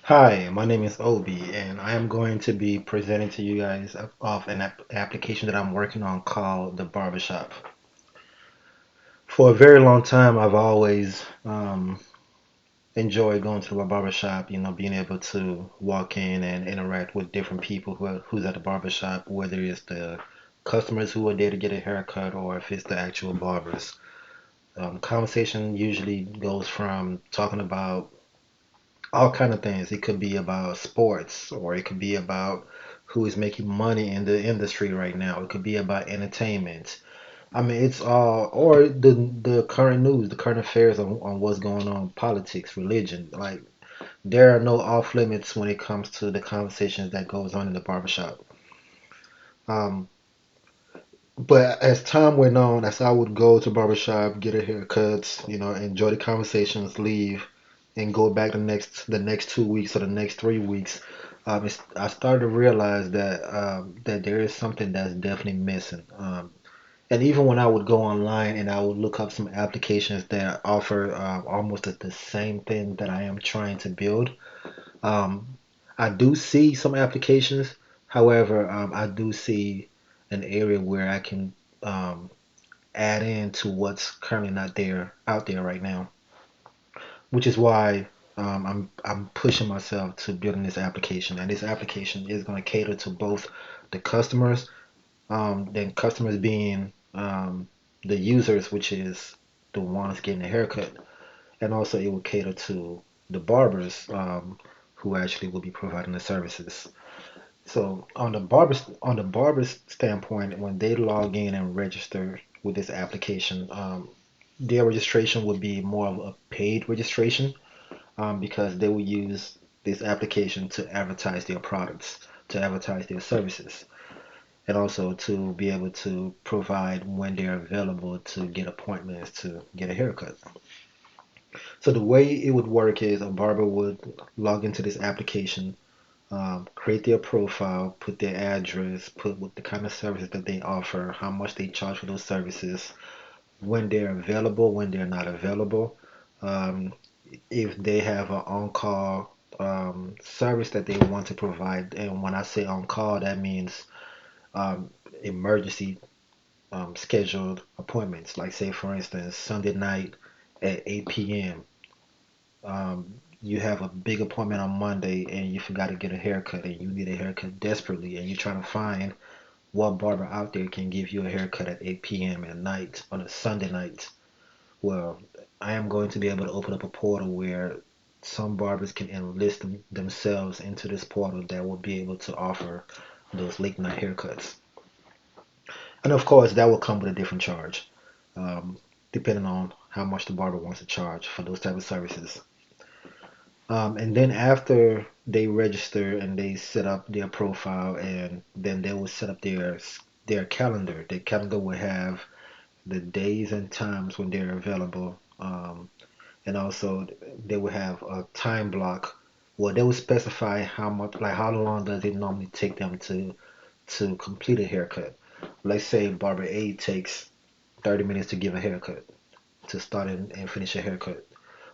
Hi, my name is Obi, and I am going to be presenting to you guys of an application that I'm working on called the Barbershop. For a very long time, I've always enjoyed going to the barbershop, being able to walk in and interact with different people who's at the barbershop, whether it's the customers who are there to get a haircut or if it's the actual barbers. Conversation usually goes from talking about all kind of things. It could be about sports, or it could be about who is making money in the industry right now. It could be about entertainment. I mean, it's all or the current news, the current affairs on what's going on, politics, religion. Like there are no off limits when it comes to the conversations that goes on in the barbershop. Um, but as time went on, as I would go to barbershop, get a haircut, enjoy the conversations, leave, and go back the next 2 weeks or the next 3 weeks, I started to realize that there is something that's definitely missing. And even when I would go online and I would look up some applications that offer almost the same thing that I am trying to build, um, I do see some applications. However, I do see an area where I can um, add in to what's currently not there out there right now, which is why I'm pushing myself to building this application. And this application is going to cater to both the customers, then customers being the users, which is the ones getting a haircut, and also it will cater to the barbers who actually will be providing the services. So on the barber's standpoint, when they log in and register with this application, their registration would be more of a paid registration because they will use this application to advertise their products, to advertise their services, and also to be able to provide when they're available to get appointments to get a haircut. So the way it would work is a barber would log into this application, create their profile, put their address, put what the kind of services that they offer, how much they charge for those services, when they're available, when they're not available, um, if they have an on-call service that they want to provide. And when I say on-call, that means um, emergency scheduled appointments. Like say, for instance, Sunday night at 8 p.m. You have a big appointment on Monday and you forgot to get a haircut and you need a haircut desperately and you're trying to find what barber out there can give you a haircut at 8 p.m. at night on a Sunday night. Well, I am going to be able to open up a portal where some barbers can enlist themselves into this portal that will be able to offer those late night haircuts. And of course, that will come with a different charge, um, depending on how much the barber wants to charge for those type of services. And then after they register and they set up their profile, and then they will set up their calendar. Their calendar will have the days and times when they're available, and also they will have a time block. Well, they will specify how much, like how long does it normally take them to complete a haircut. Let's say barber A takes 30 minutes to give a haircut, to start and finish a haircut.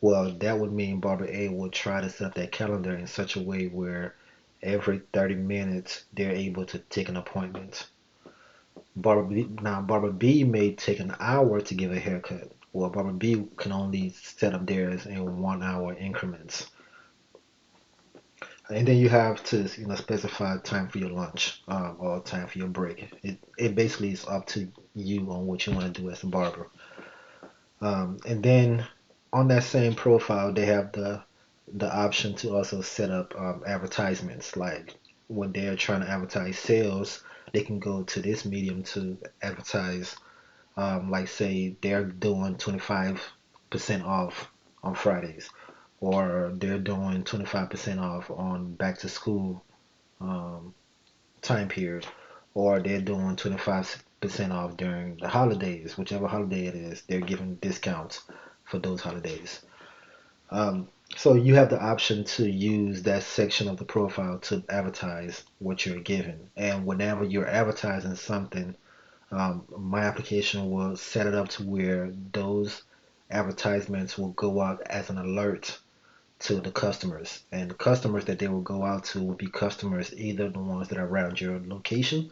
Well, that would mean Barber A will try to set up that calendar in such a way where every 30 minutes they're able to take an appointment. Barber B may take an hour to give a haircut. Well, Barber B can only set up theirs in 1 hour increments. And then you have to, specify time for your lunch or time for your break. It basically is up to you on what you want to do as a barber. And then on that same profile, they have the option to also set up advertisements. Like when they're trying to advertise sales, they can go to this medium to advertise. Like say they're doing 25% off on Fridays, or they're doing 25% off on back to school um, time period, or they're doing 25% off during the holidays, whichever holiday it is, they're giving discounts for those holidays. Um, so you have the option to use that section of the profile to advertise what you're given. And whenever you're advertising something, my application will set it up to where those advertisements will go out as an alert to the customers. And the customers that they will go out to will be customers either the ones that are around your location,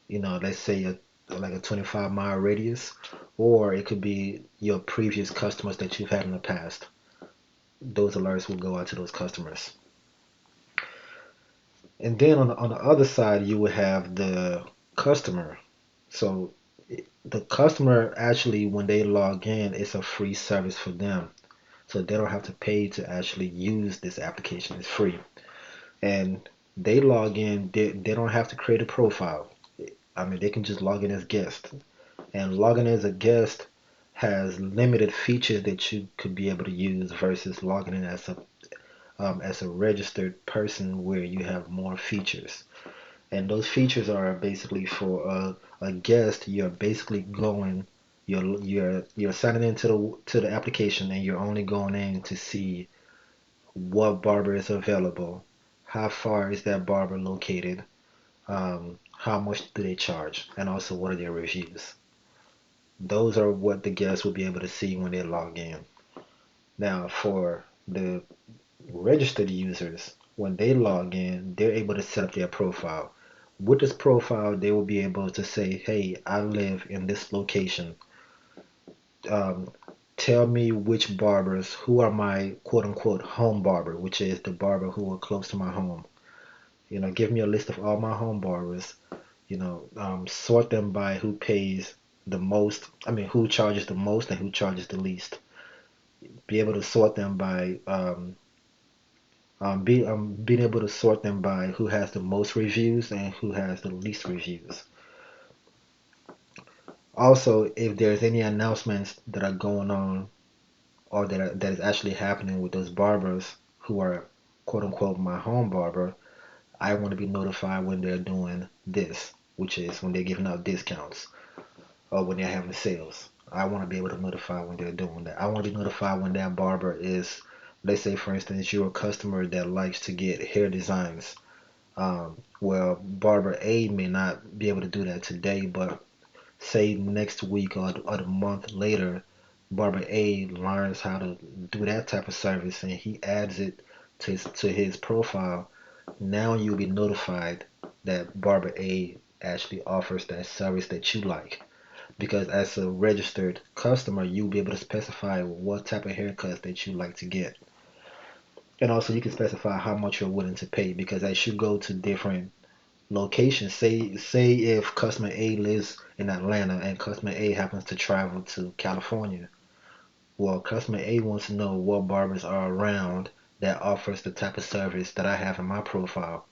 let's say like a 25-mile radius, or it could be your previous customers that you've had in the past. Those alerts will go out to those customers. And then on the other side, you would have the customer. So the customer actually, when they log in, it's a free service for them. So they don't have to pay to actually use this application. It's free. And they log in, they don't have to create a profile. I mean, they can just log in as guest. And logging in as a guest has limited features that you could be able to use versus logging in as a registered person where you have more features. And those features are basically for a guest. You're basically going, you're signing into the application, and you're only going in to see what barber is available, how far is that barber located, how much do they charge, and also what are their reviews. Those are what the guests will be able to see when they log in. Now, for the registered users, when they log in, they're able to set up their profile. With this profile, they will be able to say, hey, I live in this location. Um, Tell me which barbers, who are my quote unquote home barber, which is the barber who are close to my home. Give me a list of all my home barbers. Sort them by who pays the most, I mean, who charges the most and who charges the least. Be able to sort them by being able to sort them by who has the most reviews and who has the least reviews. Also, if there's any announcements that are going on or that is actually happening with those barbers who are quote unquote my home barber, I want to be notified when they're doing this, which is when they're giving out discounts or when they're having sales. I want to be able to notify when they're doing that. I want to be notified when that barber is, let's say for instance, you're a customer that likes to get hair designs. Well, Barber A may not be able to do that today, but say next week or the month later, Barber A learns how to do that type of service and he adds it to his profile. Now you'll be notified that Barber A actually offers that service that you like. Because as a registered customer, you'll be able to specify what type of haircuts that you like to get. And also you can specify how much you're willing to pay because as you go to different locations, say if customer A lives in Atlanta and customer A happens to travel to California, well, customer A wants to know what barbers are around that offers the type of service that I have in my profile.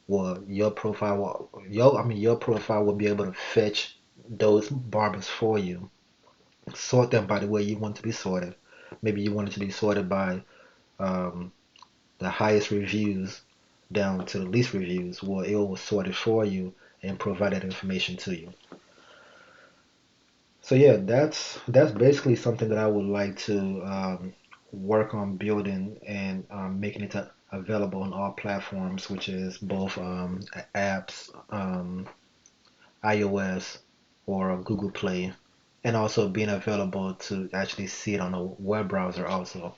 Well, your profile will be able to fetch those barbers for you, sort them by the way you want to be sorted. Maybe you want it to be sorted by um, the highest reviews down to the least reviews. Well, it will sort it for you and provide that information to you. So yeah, that's basically something that I would like to work on building and making it available on all platforms, which is both apps, iOS or Google Play, and also being available to actually see it on a web browser also,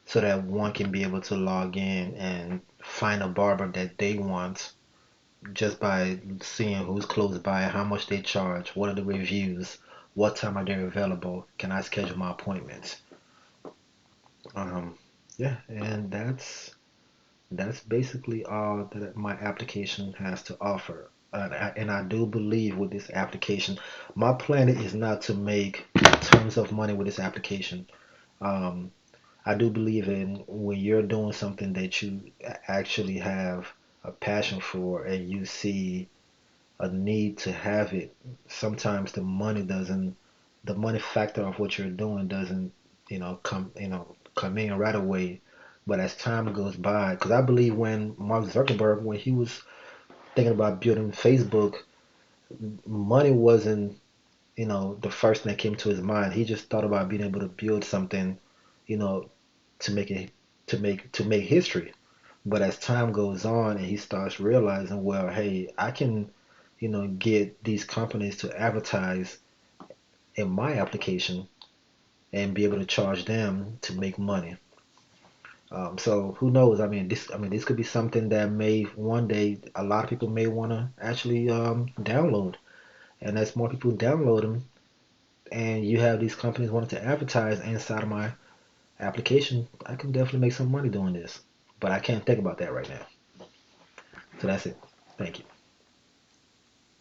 so that one can be able to log in and find a barber that they want just by seeing who's close by, how much they charge, what are the reviews, what time are they available, can I schedule my appointments. Um, yeah, and that's basically all that my application has to offer. And I do believe with this application, my plan is not to make tons of money with this application. Um, I do believe in when you're doing something that you actually have a passion for and you see a need to have it. Sometimes the money factor of what you're doing doesn't, come in right away. But as time goes by, because I believe when Mark Zuckerberg, when he was thinking about building Facebook, money wasn't, the first thing that came to his mind. He just thought about being able to build something, you know, to make it, to make history. But as time goes on and he starts realizing, well, hey, I can, get these companies to advertise in my application and be able to charge them to make money. So who knows? This could be something that may one day a lot of people may want to actually download, and as more people download them, and you have these companies wanting to advertise inside of my application, I can definitely make some money doing this. But I can't think about that right now. So that's it. Thank you.